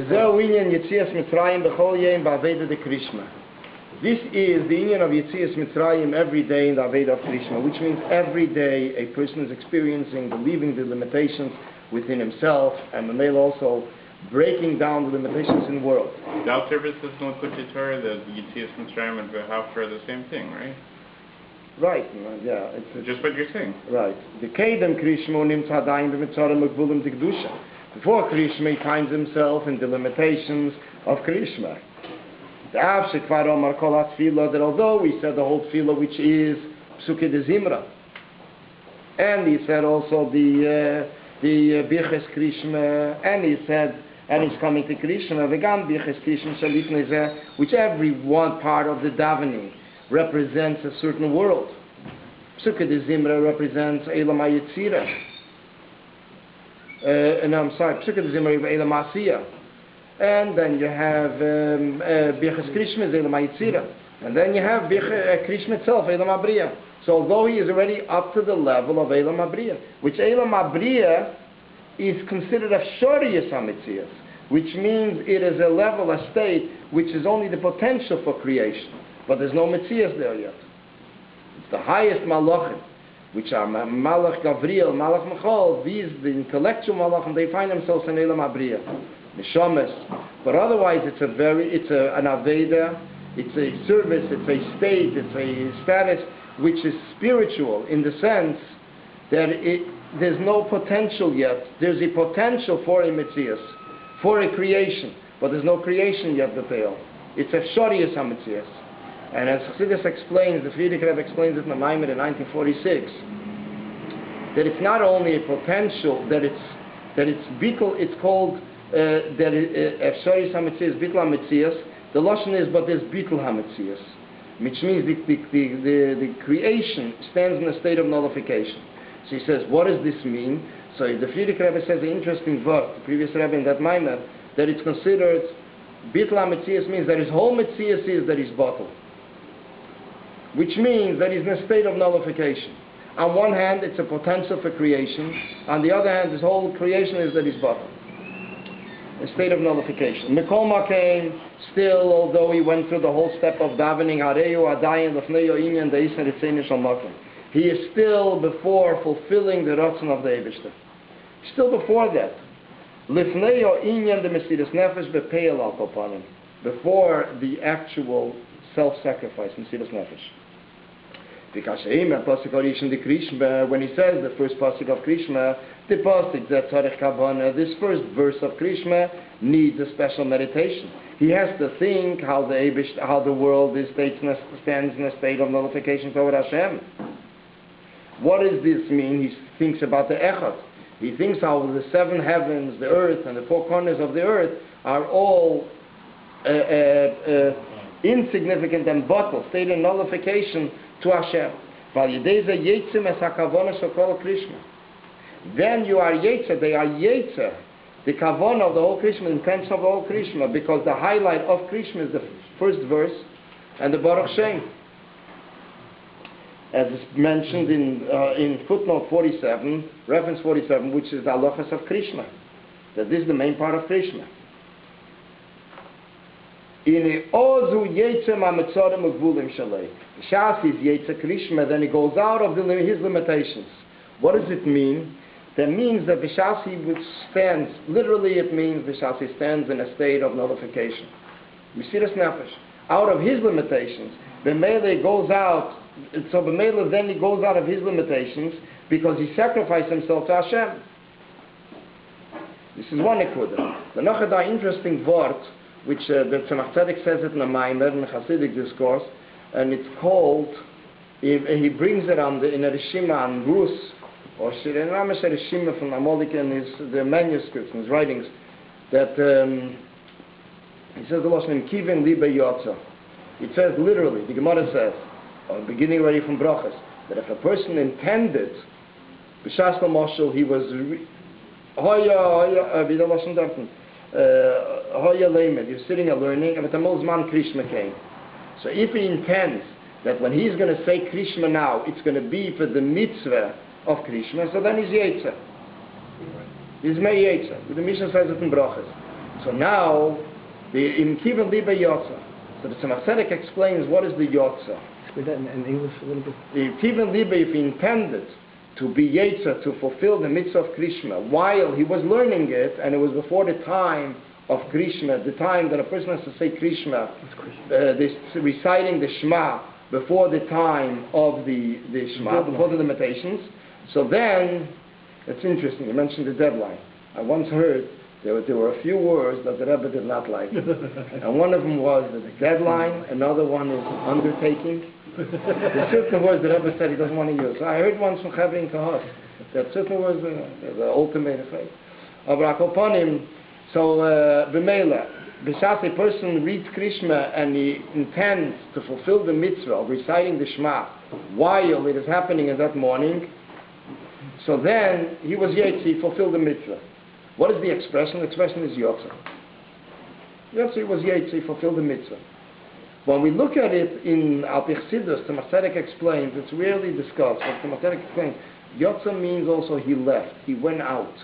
Zeu inyan Yetzias Mitzrayim b'chol yom ba'aveda de Krishma. This is the inyan of Yetzias Mitzrayim every day in the Aveda of Krishma, which means every day a person is experiencing, believing the limitations within himself, and Mamela also breaking down the limitations in the world. The Alter Rebbe says in the Torah that Yetzias Mitzrayim and V'hafra are the same thing, right? Right, yeah. It's just what you're saying. Right. The Kedem Krishma nimmt hadayin b'mitzarim megvulim d'kedusha. Before Krishma, he finds himself in the limitations of Krishma. The Avshek Kvar Omar Kol HaTfilah, that although we said the whole Tfilah, which is Psuke de Zimra, and he said also the Birches Krishma, and he said, and he's coming to Krishma, V'gam Birches Krishma Shalifnei Zeh, which every one part of the davening represents a certain world. Psuke de Zimra represents Eilam HaYetzirah. Psuke de Zimra Eilam HaAsiyah. And then you have Birches Krishma is Eilam HaYetzirah. And then you have Krishma itself, Eilam HaBriya. So although he is already up to the level of Eilam HaBriya, which Eilam HaBriya is considered a Shoriyas HaMetzias, which means it is a level, a state, which is only the potential for creation. But there's no Metzias there yet. It's the highest Malachim, which are Malach Gavriel, Malach Michal. These, the intellectual Malachim, they find themselves in Eilam HaBriya, Neshamas. But otherwise, it's an Aveda, it's a service, it's a state, it's a status which is spiritual in the sense that there's no potential yet. There's a potential for a Metzias, for a creation, but there's no creation yet detail. It's a Shoriyas HaMetzias. And as Chassidus explains, the Friedrich Rebbe explains it in the Maimed in 1946, that it's not only a potential, that it's bittul, it's called that Shoriyas HaMetzias, bittul HaMetzias. The lashon is, but there's bittul HaMetzias, which means the creation stands in a state of nullification. So he says, what does this mean? So the Friedrich Rebbe says an interesting word, the previous Rebbe in that Maimed, that it's considered bittul HaMetzias means that his whole Metzias is that he's bottled, which means that he's in a state of nullification. On one hand, it's a potential for creation. On the other hand, his whole creation is that he's bottled. A state of nullification. Mikol Makein, still, although he went through the whole step of davening, Hareu Adayin Lefnei Inyan Deisen Ritzeni Shal Makom, he is still before fulfilling the Ratzon of the Eibishter. Still before that. Lefnei Inyan the Mesiras Nefesh Bepeil Al Kopanim, before the actual self-sacrifice, Mesiras Nefesh. Because when he says the first pasuk of Krishma, the pasuk that Tzarech Kavana, this first verse of Krishma needs a special meditation. He has to think how the world stands in a state of nullification toward Hashem. What does this mean? He thinks about the Echad. He thinks how the seven heavens, the earth, and the four corners of the earth are all insignificant and bottled, state in nullification to Hashem. Then you are Yetzer, they are Yetzer, the Kavana of the whole Krishma, the intention of the whole Krishma, because the highlight of Krishma is the first verse and the Baruch Shem. As is mentioned in footnote 47, reference 47, which is the halachas of Krishma, that this is the main part of Krishma. In Ozu Yetzer Mametzorim Ugvulim Shalei. Shas is Yetzer Krishma, then he goes out of his limitations. What does it mean? That means that Vishasi stands, literally it means Vishasi stands in a state of nullification. Mesiras Nefesh. Out of his limitations. B'meileh goes out, so B'meileh then he goes out of his limitations because he sacrificed himself to Hashem. This is one nekuda. The Nachada interesting word, which the Tzemach Tzedek says it in the Maimer, in the Hasidic discourse, and it's called, he brings it in a Rishima on Rus, or Shirinamesh Rishima from Amolik in the manuscripts, in his writings, that he says the Lashon Kivin Libe Yotza. It says literally, the Gemara says, beginning already from Brachas, that if a person intended, B'shas Moshel, he was you're sitting and learning, and the Mozman Krishma came. So if he intends that when he's going to say Krishma now, it's going to be for the mitzvah of Krishma, so then he's Yetzer. He's Mei Yetzer. The Mishnah says it in Brachas. So now, the Im Kiven Libe Yotza. So the Tzemach Tzedek explains what is the Yotza. Explain that in English a little bit. The Im Kiven Libe, if he intended to be Yetzer, to fulfill the mitzvah of Krishma, while he was learning it, and it was before the time of Krishma, the time that a person has to say Krishma, this reciting the Shema before the time of the Shema, before the limitations. So then, it's interesting, you mentioned the deadline. I once heard there were a few words that the Rebbe did not like. And one of them was the deadline, another one is undertaking. There's certain words the Rebbe said he doesn't want to use. I heard once from Chaver in Kahos. There are certain words, the ultimate effect. Upon him, so B'meila, B'shas a person reads Krishma and he intends to fulfill the mitzvah of reciting the Shema while it is happening in that morning, so then he was Yetzi, he fulfilled the mitzvah. What is the expression? The expression is Yotza. Yotza was Yetzi, he fulfilled the mitzvah. When we look at it in Al Pi Chassidus, the Tzemach Tzedek explains, it's rarely discussed, but the Tzemach Tzedek explains, Yotza means also he left, he went out.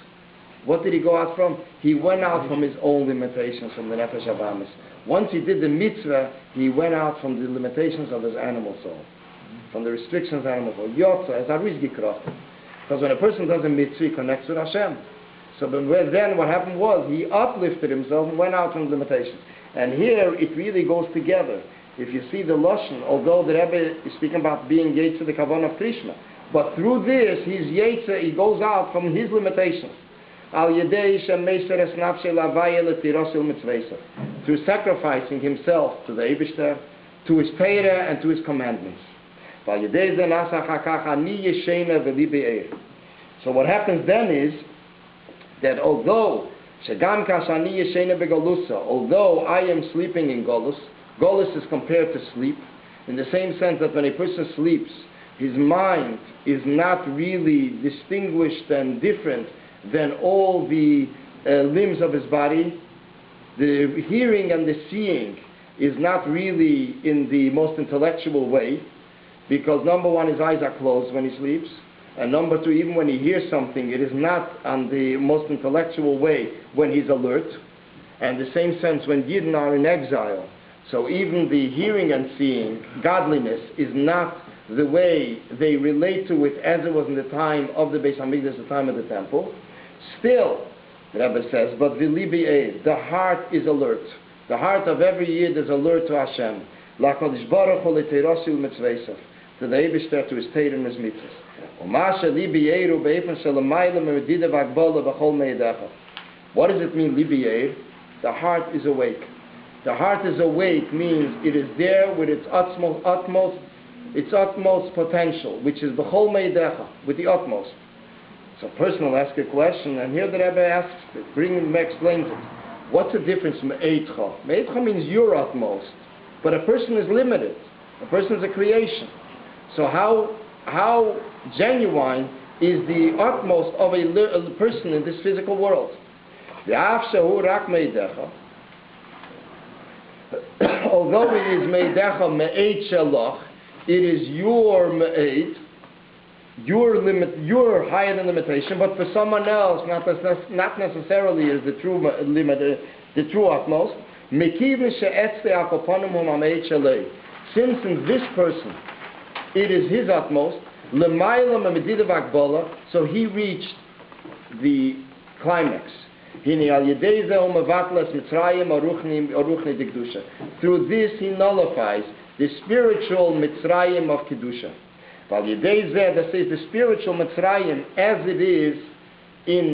What did he go out from? He went out from his own limitations, from the Nefesh Abamis. Once he did the mitzvah, he went out from the limitations of his animal soul, from the restrictions of the animal soul. Yotza, as Arizgi Krafted. Because when a person does a mitzvah, he connects with Hashem. So then what happened was, he uplifted himself and went out from the limitations. And here, it really goes together. If you see the Lashon, although the Rebbe is speaking about being Yetzer, the Kavanah of Krishma, but through this, he's Yetzer, he goes out from his limitations. Through sacrificing himself to the Eibishter, to his Torah and to his commandments. So what happens then is that although I am sleeping in Golus, Golus is compared to sleep, in the same sense that when a person sleeps, his mind is not really distinguished and different than all the limbs of his body. The hearing and the seeing is not really in the most intellectual way, because number one, his eyes are closed when he sleeps, and number two, even when he hears something, it is not on the most intellectual way when he's alert. And the same sense when Yidden are in exile, so even the hearing and seeing, godliness, is not the way they relate to it as it was in the time of the Beis Hamikdash, the time of the temple. Still, the Rebbe says, but the heart is alert. The heart of every Yid is alert to Hashem. LaKadosh Baruch Hu leTeirasu u'mitzveisav, to the Eibishter, to his Torah and his mitzvahs. What does it mean, Libi Yeir? The heart is awake. The heart is awake means it is there with its utmost potential, which is B'chol Meidecha, with the utmost. So a person will ask a question, and here the Rebbe asks it, explains it. What's the difference from Me'etcha? Me'etcha means your utmost, but a person is limited. A person is a creation. So how genuine is the utmost of a person in this physical world? Although it is Meidecha Me'et Shalach, it is your Me'et, your limit, you're higher than limitation, but for someone else, not necessarily is the true limit, the true utmost. Since in this person, it is his utmost, so he reached the climax. Through this he nullifies the spiritual Mitzrayim of Kedusha. That says the spiritual Mitzrayim as it is in